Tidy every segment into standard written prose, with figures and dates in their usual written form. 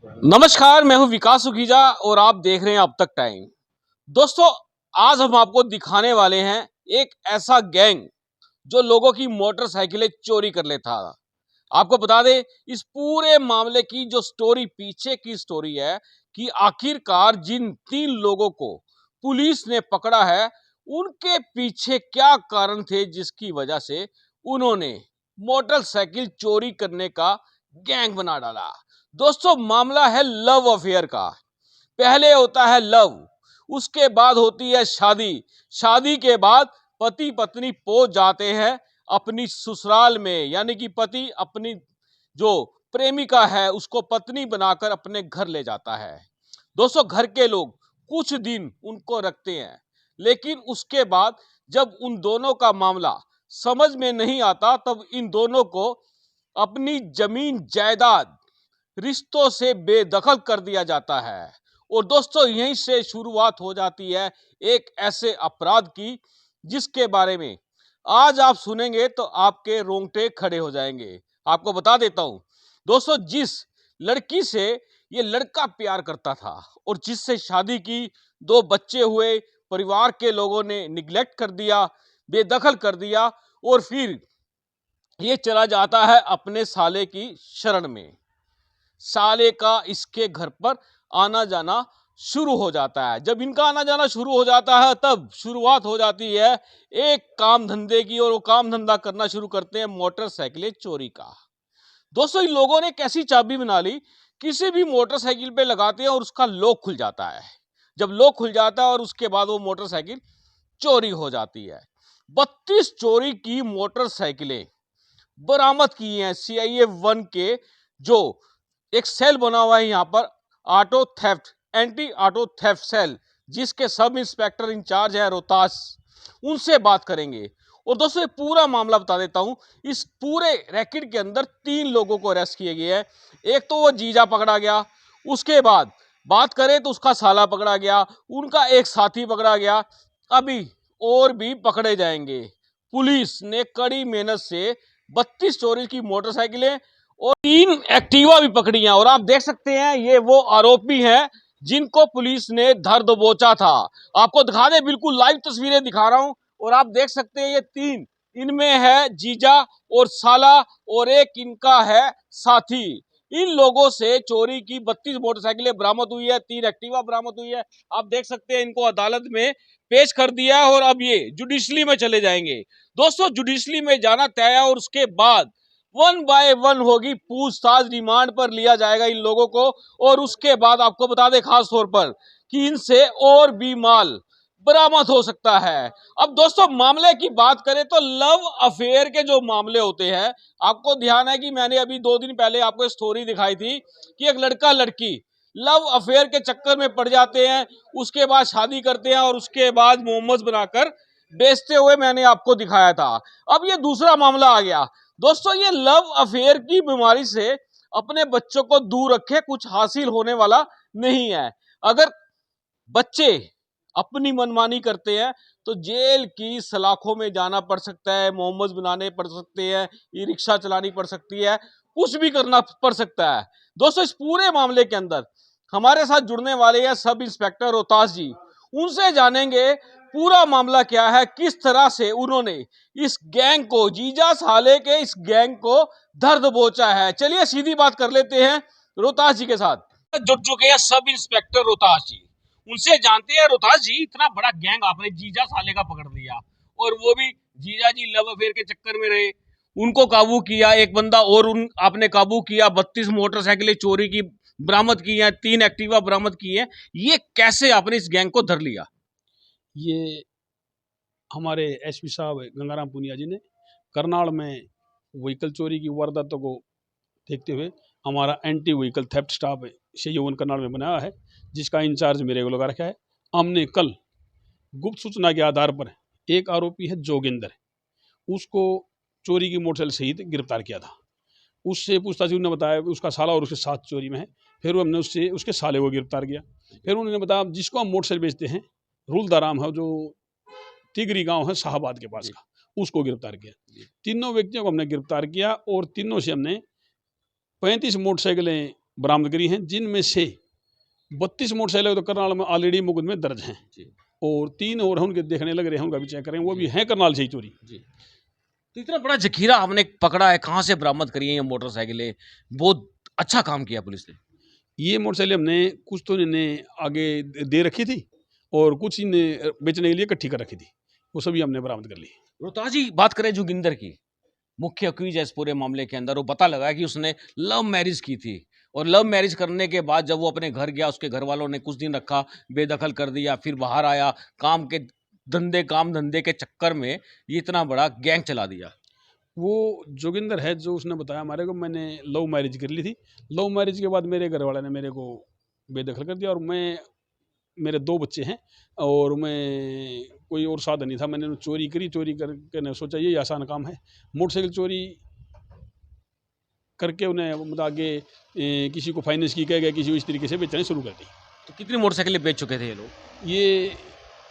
नमस्कार, मैं हूं विकास सुखीजा और आप देख रहे हैं अब तक टाइम। दोस्तों, आज हम आपको दिखाने वाले हैं एक ऐसा गैंग जो लोगों की मोटरसाइकिलें चोरी कर लेता था। आपको बता दें, इस पूरे मामले की जो स्टोरी पीछे की स्टोरी है कि आखिरकार जिन 3 लोगों को पुलिस ने पकड़ा है, उनके पीछे क्या कारण थे जिसकी वजह से उन्होंने मोटरसाइकिल चोरी करने का गैंग बना डाला। दोस्तों, मामला है लव अफेयर का। पहले होता है लव, उसके बाद होती है शादी, शादी के बाद पति पत्नी पहुंच जाते हैं अपनी ससुराल में, यानी कि पति अपनी जो प्रेमिका है उसको पत्नी बनाकर अपने घर ले जाता है। दोस्तों, घर के लोग कुछ दिन उनको रखते हैं, लेकिन उसके बाद जब उन दोनों का मामला समझ में नहीं आता, तब इन दोनों को अपनी जमीन जायदाद रिश्तों से बेदखल कर दिया जाता है। और दोस्तों, यहीं से शुरुआत हो जाती है एक ऐसे अपराध की जिसके बारे में आज आप सुनेंगे तो आपके रोंगटे खड़े हो जाएंगे। आपको बता देता हूं दोस्तों, जिस लड़की से ये लड़का प्यार करता था और जिससे शादी की, 2 बच्चे हुए, परिवार के लोगों ने निग्लेक्ट कर दिया, बेदखल कर दिया, और फिर ये चला जाता है अपने साले की शरण में। साले का इसके घर पर आना जाना शुरू हो जाता है। जब इनका आना जाना शुरू हो जाता है, तब शुरुआत हो जाती है एक काम धंधे की, और वो काम धंधा करना शुरू करते हैं मोटरसाइकिलें चोरी का। दोस्तों, इन लोगों ने कैसी चाबी बना ली, किसी भी मोटरसाइकिल पे लगाते हैं और उसका लॉक खुल जाता है। जब लॉक खुल जाता है और उसके बाद वो मोटरसाइकिल चोरी हो जाती है। 32 चोरी की मोटरसाइकिलें बरामद की हैं CIA 1 के जो एक सेल बना हुआ है यहाँ पर, auto theft, anti auto theft cell, जिसके सब इंस्पेक्टर इंचार्ज है रोहतास, उनसे बात करेंगे। और दोस्तों, ये पूरा मामला बता देता हूं। इस पूरे रैकेट के अंदर 3 लोगों को अरेस्ट किए गए हैं। एक तो वो जीजा पकड़ा गया, उसके बाद बात करें तो उसका साला पकड़ा गया, उनका एक साथी पकड़ा गया, अभी और भी पकड़े जाएंगे। पुलिस ने कड़ी मेहनत से 32 चोरी की मोटरसाइकिलें और 3 एक्टिवा भी पकड़ी हैं। और आप देख सकते हैं, ये वो आरोपी हैं जिनको पुलिस ने धर दबोचा था। आपको दिखा दे, बिल्कुल लाइव तस्वीरें दिखा रहा हूं। और आप देख सकते हैं, ये 3, इनमें है जीजा और साला, और एक इनका है साथी। इन लोगों से चोरी की 32 मोटरसाइकिलें बरामद हुई है, 3 एक्टिवा बरामद हुई है। आप देख सकते हैं, इनको अदालत में पेश कर दिया है और अब ये जुडिशली में चले जाएंगे। दोस्तों, जुडिशली में जाना तय है और उसके बाद 1 बाय 1 होगी पूछताछ, रिमांड पर लिया जाएगा इन लोगों को। और उसके बाद आपको बता दें खास तौर पर कि इनसे और भी माल बरामद हो सकता है। अब दोस्तों, मामले की बात करें तो लव अफेयर के जो मामले होते हैं, आपको ध्यान है कि मैंने अभी 2 दिन पहले आपको स्टोरी दिखाई थी कि एक लड़का लड़की लव अफेयर के चक्कर में पड़ जाते हैं, उसके बाद शादी करते हैं और उसके बाद मोमोज बनाकर बेचते हुए मैंने आपको दिखाया था। अब ये दूसरा मामला आ गया। दोस्तों, ये लव अफेयर की बीमारी से अपने बच्चों को दूर रखें, कुछ हासिल होने वाला नहीं है। अगर बच्चे अपनी मनमानी करते हैं तो जेल की सलाखों में जाना पड़ सकता है, मोमोज बनाने पड़ सकते हैं, ई रिक्शा चलानी पड़ सकती है, कुछ भी करना पड़ सकता है। दोस्तों, इस पूरे मामले के अंदर हमारे साथ जुड़ने वाले हैं सब इंस्पेक्टर रोहतास जी। उनसे जानेंगे पूरा मामला क्या है, किस तरह से उन्होंने इस गैंग को, जीजा साले के इस गैंग को धर दबोचा है। चलिए सीधी बात कर लेते हैं रोहतास जी के साथ। जुड़ चुके हैं सब इंस्पेक्टर रोहतास जी, उनसे जानते हैं। रोहतास जी, इतना बड़ा गैंग आपने जीजा साले का पकड़ लिया, और वो भी जीजा जी लव अफेयर के चक्कर में रहे, उनको काबू किया, एक बंदा और उन आपने काबू किया, 32 मोटरसाइकिलें चोरी की बरामद की हैं, 3 एक्टिवा बरामद की हैं। ये कैसे आपने इस गैंग को धर लिया? ये हमारे एसपी साहब गंगाराम पुनिया जी ने करनाल में व्हीकल चोरी की वारदातों को देखते हुए हमारा anti vehicle theft staff CIA 1 Karnal में बनाया है, जिसका इंचार्ज मेरे को लगा रखा है। हमने कल गुप्त सूचना के आधार पर एक आरोपी है जोगिंदर, उसको चोरी की मोटरसाइकिल सहित गिरफ्तार किया था। उससे पूछताछ उन्होंने बताया उसका साला और उसके साथ चोरी में है। फिर हमने उससे उसके साले को गिरफ्तार किया। फिर उन्होंने बताया जिसको हम मोटरसाइकिल बेचते हैं, रुलदाराम है जो तिगरी गांव है शाहबाद के पास का, उसको गिरफ्तार किया। तीनों व्यक्तियों को हमने गिरफ्तार किया और तीनों से हमने 35 मोटरसाइकिलें बरामद करी हैं, जिनमें से 32 मोटरसाइकिल तो करनाल में ऑलरेडी मुकदमे दर्ज हैं जी और 3 और हैं उनके देखने लग रहे हैं, उनका भी चेक करें, वो भी जी हैं करनाल से ही चोरी। जी। तो इतना बड़ा जखीरा आपने पकड़ा है, कहाँ से बरामद करी है ये मोटरसाइकिलें? बहुत अच्छा काम किया पुलिस ने। ये मोटरसाइकिल हमने कुछ तो इन्हें आगे दे रखी थी और कुछ इन्हें बेचने के लिए इकट्ठी कर रखी थी, वो सभी हमने बरामद कर ली। रोहताज जी, बात करें जोगिंदर की, मुख्य अक्यूज है इस पूरे मामले के अंदर, वो पता लगा कि उसने लव मैरिज की थी और लव मैरिज करने के बाद जब वो अपने घर गया, उसके घर वालों ने कुछ दिन रखा, बेदखल कर दिया, फिर बाहर आया, काम धंधे के चक्कर में ये इतना बड़ा गैंग चला दिया। वो जोगिंदर है जो उसने बताया हमारे को, मैंने लव मैरिज कर ली थी, लव मैरिज के बाद मेरे घर वाले ने मेरे को बेदखल कर दिया और मेरे 2 बच्चे हैं और मैं कोई और साधन नहीं था, मैंने चोरी करी, चोरी करके ने सोचा ये आसान काम है, मोटरसाइकिल चोरी करके उन्हें मतलब आगे किसी को फाइनेंस की कह गया, किसी को इस तरीके से बेचना शुरू कर दी। तो कितनी मोटरसाइकिलें बेच चुके थे ये लोग? ये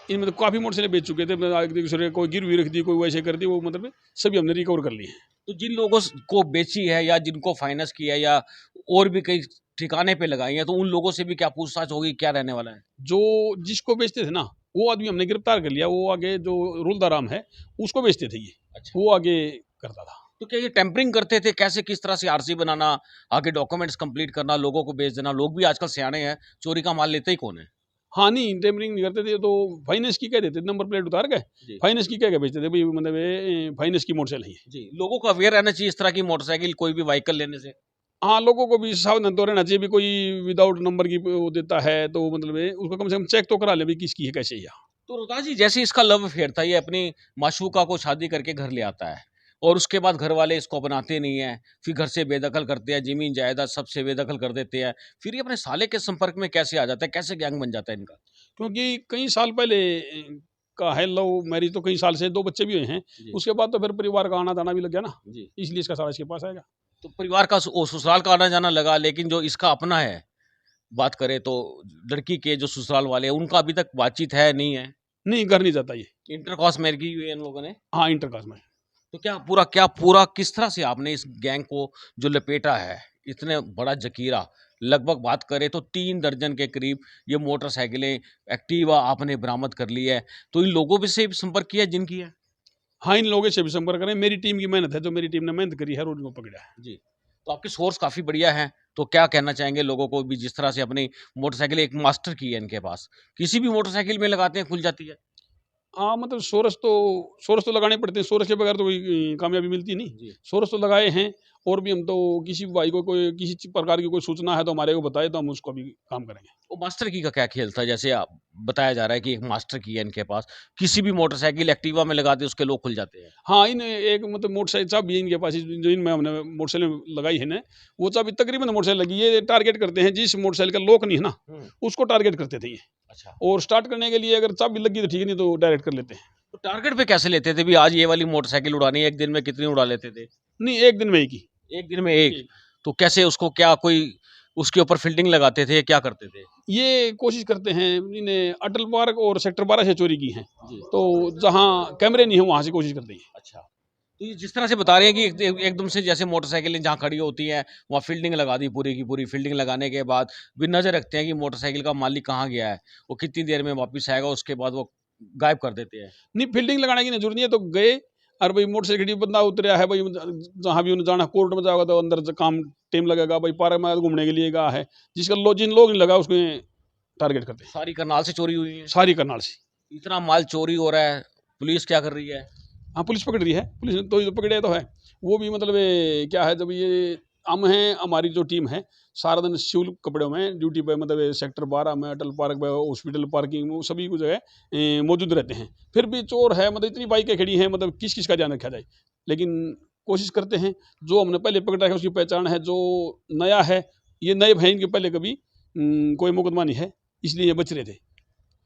इनमें तो काफ़ी मोटरसाइकिलें बेच चुके थे, मतलब एक दूसरे कोई गिरवी रख दी, कोई वैसे कर दी, वो मतलब सभी हमने रिकवर कर लिए हैं। तो जिन लोगों को बेची है या जिनको फाइनेंस किया है या और भी कई ठिकाने पे लगाई है, तो उन लोगों से भी क्या पूछताछ होगी, क्या रहने वाला है? जो जिसको बेचते थे ना, वो आदमी हमने गिरफ्तार कर लिया, वो आगे जो रुलदाराम है उसको बेचते थे ये, अच्छा। वो आगे करता था। तो क्या ये टेम्परिंग करते थे? कैसे, किस तरह से आरसी बनाना, आगे डॉक्यूमेंट्स कंप्लीट करना, लोगों को बेच देना? लोग भी आजकल सियाने हैं, चोरी का माल लेते ही कौन है? हाँ, नहीं टेम्परिंग नहीं करते थे, तो फाइनेंस की कह देते थे, नंबर प्लेट उतार के जी फाइनेंस की कह के बेचते थे, भाई मतलब ये फाइनेंस की मोटरसाइकिल है ये। जी। लोगों को अवेयर रहना चाहिए इस तरह की मोटरसाइकिल, कोई भी व्हीकल लेने से। हाँ, लोगों को भी सावधान तो रहना चाहिए, भी कोई विदाउट नंबर की वो देता है तो मतलब ये उसको कम से कम चेक तो करा ले, भी किसकी है कैसे है। तो रोहताज जी, जैसे इसका लव अफेयर था, ये अपनी माशूका को शादी करके घर ले आता है और उसके बाद घर वाले इसको अपनाते नहीं हैं, फिर घर से बेदखल करते हैं, ज़मीन जायदाद सबसे बेदखल कर देते हैं। फिर ये अपने साले के संपर्क में कैसे आ जाता है? कैसे गैंग बन जाता है इनका? क्योंकि कई साल पहले का है लव मैरिज, तो कई साल से 2 बच्चे भी हुए हैं, जी उसके बाद तो फिर परिवार का आना-जाना भी लग गया ना, जी। इसलिए इसका सारा इसके पास आएगा। तो परिवार का ससुराल का आना जाना लगा, लेकिन जो इसका अपना है, बात करें तो लड़की के जो ससुराल वाले हैं, उनका अभी तक बातचीत है, नहीं है? नहीं, घर नहीं जाता ये। इंटरकॉस्ट मैरिज की हुई है इन लोगों ने। हाँ, इंटरकास्ट में। तो क्या पूरा किस तरह से आपने इस गैंग को जो लपेटा है, इतने बड़ा जकीरा, लगभग बात करें तो 3 दर्जन के करीब ये मोटरसाइकिलें, एक्टिवा आपने बरामद कर ली है। तो इन लोगों पे से भी संपर्क किया जिनकी है? हाँ, इन लोगों से भी संपर्क करें, मेरी टीम की मेहनत है, जो मेरी टीम ने मेहनत करी है और उनको पकड़ा है। जी। तो आपके सोर्स काफ़ी बढ़िया हैं, तो क्या कहना चाहेंगे लोगों को भी, जिस तरह से अपनी मोटरसाइकिल एक मास्टर की है इनके पास, किसी भी मोटरसाइकिल में लगाते हैं खुल जाती है? हाँ, मतलब सोर्स तो लगाने पड़ते हैं, सोर्स के बगैर तो कोई कामयाबी मिलती नहीं। जी। सोर्स तो लगाए हैं और भी हम तो किसी भी भाई को कोई किसी प्रकार की कोई सूचना है तो हमारे को बताए, तो हम उसको भी काम करेंगे। वो मास्टर की का क्या खेल था? जैसे आप बताया जा रहा है कि एक मास्टर की है इनके पास, किसी भी मोटरसाइकिल एक्टिवा में लगाते उसके लोग खुल जाते हैं। हाँ, इन एक मतलब मोटरसाइकिल चाबी है इनके पास, जो इनमें हमने मोटरसाइकिल लगाई है ना, वो चाबी तकरीबन मोटरसाइकिल लगी है, ये टारगेट करते हैं जिस मोटरसाइकिल का लॉक नहीं है ना, हुँ। उसको टारगेट करते थे ये। अच्छा। और स्टार्ट करने के लिए अगर चाबी लगी तो ठीक है, नहीं तो डायरेक्ट कर लेते हैं। तो टारगेट पे कैसे लेते थे? भी आज ये वाली मोटरसाइकिल उड़ानी है, एक दिन में कितनी उड़ा लेते थे? नहीं, 1 दिन में एक ही। एक दिन में एक। एक। तो कैसे उसको, क्या कोई उसके ऊपर फील्डिंग लगाते थे, क्या करते थे? ये कोशिश करते हैं, इन्हें अटल पार्क और सेक्टर 12 से चोरी की है, जी। तो जहाँ कैमरे नहीं है वहाँ से कोशिश करते हैं। अच्छा। तो ये जिस तरह से बता रहे हैं कि एकदम से जैसे मोटरसाइकिलें जहाँ खड़ी होती हैं, वहाँ फील्डिंग लगा दी पूरी की पूरी। फील्डिंग लगाने के बाद भी नज़र रखते हैं कि मोटरसाइकिल का मालिक कहाँ गया है, वो कितनी देर में वापस आएगा, उसके बाद वो गायब कर देते हैं। नहीं, फील्डिंग लगाने की जरूरत नहीं है, तो गए और भाई मोटरसाइकिल बंदा उतरा है, भाई जहाँ भी उन्हें जाना, कोर्ट में जाएगा तो अंदर काम टाइम लगेगा, भाई पार्क में घूमने के लिए गया है, जिन लोग नहीं लगा उसको टारगेट करते हैं। सारी करनाल से चोरी हुई है। सारी करनाल से। इतना माल चोरी हो रहा है, पुलिस क्या कर रही है? हाँ, पुलिस पकड़ रही है, पुलिस ने तो पकड़े तो है, वो भी मतलब क्या है, जब ये हम हैं, हमारी जो टीम है सारा दिन सिविल कपड़ों में ड्यूटी पे, मतलब सेक्टर 12 में, अटल पार्क में, हॉस्पिटल पार्किंग में, सभी को जगह मौजूद रहते हैं। फिर भी चोर है, मतलब इतनी बाइकें खड़ी हैं, मतलब किस किस का ध्यान रखा जाए, लेकिन कोशिश करते हैं, जो हमने पहले पकड़ा है उसकी पहचान है, जो नया है, ये नए भाई, इनके पहले कभी कोई मुकदमा नहीं है, इसलिए ये बच रहे थे।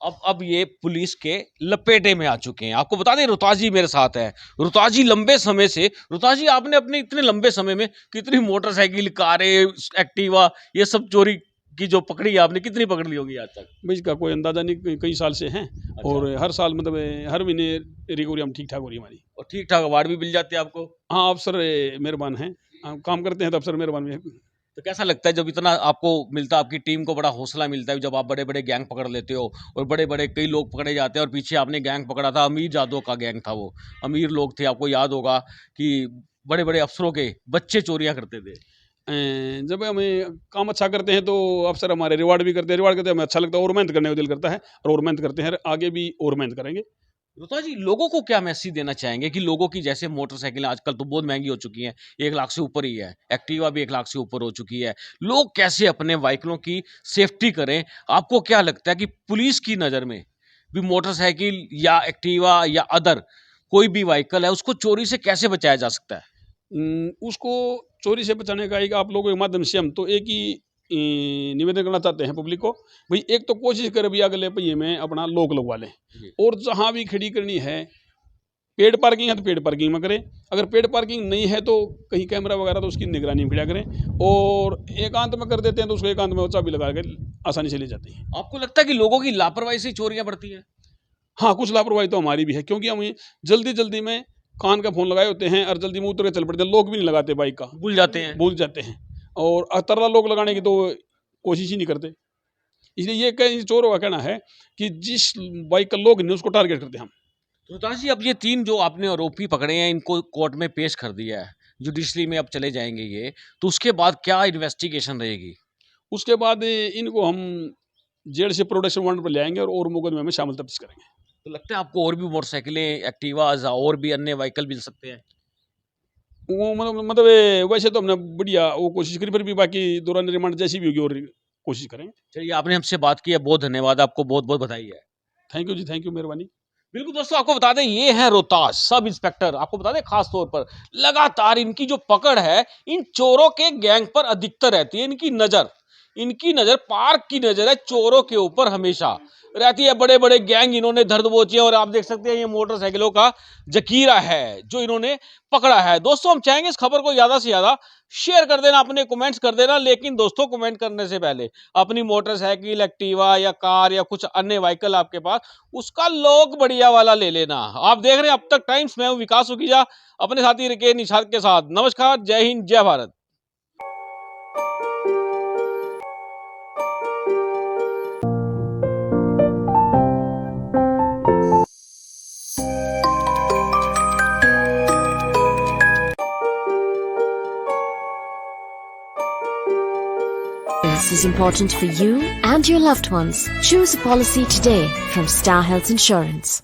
अब ये पुलिस के लपेटे में आ चुके हैं। आपको बता दें, रोहताज जी मेरे साथ है। रोहताज जी लंबे समय से, रोहताज जी आपने अपने इतने लंबे समय में कितनी मोटरसाइकिल, कारें, एक्टिवा, ये सब चोरी की जो पकड़ी है आपने, कितनी पकड़ ली होगी आज तक? भाई इसका कोई अंदाजा नहीं, कई साल से हैं। अच्छा। और हर साल मतलब हर महीने रिकवरी हम ठीक ठाक हो रही है हमारी। और ठीक ठाक अवार्ड भी मिल जाते हैं आपको? हाँ, अफसर मेहरबान हैं, हम काम करते हैं तो अफसर मेहरबान भी हैं। तो कैसा लगता है जब इतना आपको मिलता है, आपकी टीम को बड़ा हौसला मिलता है जब आप बड़े बड़े गैंग पकड़ लेते हो और बड़े बड़े कई लोग पकड़े जाते हैं और पीछे आपने गैंग पकड़ा था, अमीर जादों का गैंग था, वो अमीर लोग थे, आपको याद होगा कि बड़े बड़े अफसरों के बच्चे चोरियां करते थे। जब हमें काम अच्छा करते हैं तो अफसर हमारे रिवार्ड करते हैं, हमें अच्छा लगता है और मेहनत करने को दिल करता है और मेहनत करते हैं, आगे भी और मेहनत करेंगे। रोता जी, लोगों को क्या मैसेज देना चाहेंगे कि लोगों की जैसे मोटरसाइकिलें आजकल तो बहुत महंगी हो चुकी हैं, 1 लाख से ऊपर ही है, एक्टिवा भी 1 लाख से ऊपर हो चुकी है, लोग कैसे अपने व्हीकलों की सेफ्टी करें? आपको क्या लगता है कि पुलिस की नज़र में भी मोटरसाइकिल या एक्टिवा या अदर कोई भी व्हीकल है उसको चोरी से कैसे बचाया जा सकता है? उसको चोरी से बचाने का एक आप लोगों के माध्यम से हम तो एक ही निवेदन करना चाहते हैं पब्लिक को, भाई एक तो कोशिश करें भी अगले पहिए में अपना लॉक लगवा लें जी। और जहाँ भी खड़ी करनी है, पेड पार्किंग है तो पेड पार्किंग में करें, अगर पेड पार्किंग नहीं है तो कहीं कैमरा वगैरह तो उसकी निगरानी में खड़ा करें और एकांत में कर देते हैं तो उसको एकांत में चाबी लगा के आसानी से ले जाते हैं। आपको लगता है कि लोगों की लापरवाही से चोरियां बढ़ती हैं? हाँ, कुछ लापरवाही तो हमारी भी है क्योंकि हम जल्दी में कान का फ़ोन लगाए होते हैं और जल्दी में उतर के चल पड़ते हैं, लॉक भी नहीं लगाते बाइक का, भूल जाते हैं। भूल जाते हैं और अतर्रा लॉक लगाने की तो कोशिश ही नहीं करते। इसलिए ये कई चोरों का कहना है कि जिस बाइक का लॉक नहीं उसको टारगेट करते हैं हम। तो रोहतास जी, अब ये 3 जो आपने आरोपी पकड़े हैं इनको कोर्ट में पेश कर दिया है, जुडिशरी में अब चले जाएंगे ये, तो उसके बाद क्या इन्वेस्टिगेशन रहेगी? उसके बाद इनको हम जेल से प्रोडक्शन वारंट पर ले आएंगे और मुकदमे में शामिल तफ्तीश करेंगे। तो लगता है आपको और भी मोटरसाइकिलें, एक्टिवाज और भी अन्य व्हीकल मिल सकते हैं? वो मतलब वैसे तो हमने बढ़िया वो कोशिश करी, फिर भी बाकी दौरान रिमांड जैसी भी होगी और कोशिश करेंगे। चलिए, आपने हमसे बात की है, बहुत धन्यवाद, आपको बहुत बहुत बधाई है। Thank you ji, thank you, मेहरबानी। बिल्कुल दोस्तों, आपको बता दें ये है रोहतास सब इंस्पेक्टर, आपको बता दें खास तौर पर लगातार इनकी जो पकड़ है इन चोरों के गैंग पर अधिकतर रहती है। इनकी नजर पार्क की नजर है चोरों के ऊपर हमेशा रहती है। बड़े बड़े गैंग इन्होंने धर दबोचे और आप देख सकते हैं ये मोटरसाइकिलों का जखीरा है जो इन्होंने पकड़ा है। दोस्तों, हम चाहेंगे इस खबर को ज्यादा से ज्यादा शेयर कर देना, अपने कमेंट्स कर देना, लेकिन दोस्तों कमेंट करने से पहले अपनी मोटरसाइकिल, एक्टिवा या कार या कुछ अन्य व्हीकल आपके पास, उसका लॉक बढ़िया वाला ले लेना। आप देख रहे हैं अब तक टाइम्स, मैं हूं विकास सुखीजा अपने साथी रिकेश निषाद के साथ। नमस्कार, जय हिंद, जय Bharat. This is important for you and your loved ones. Choose a policy today from Star Health Insurance.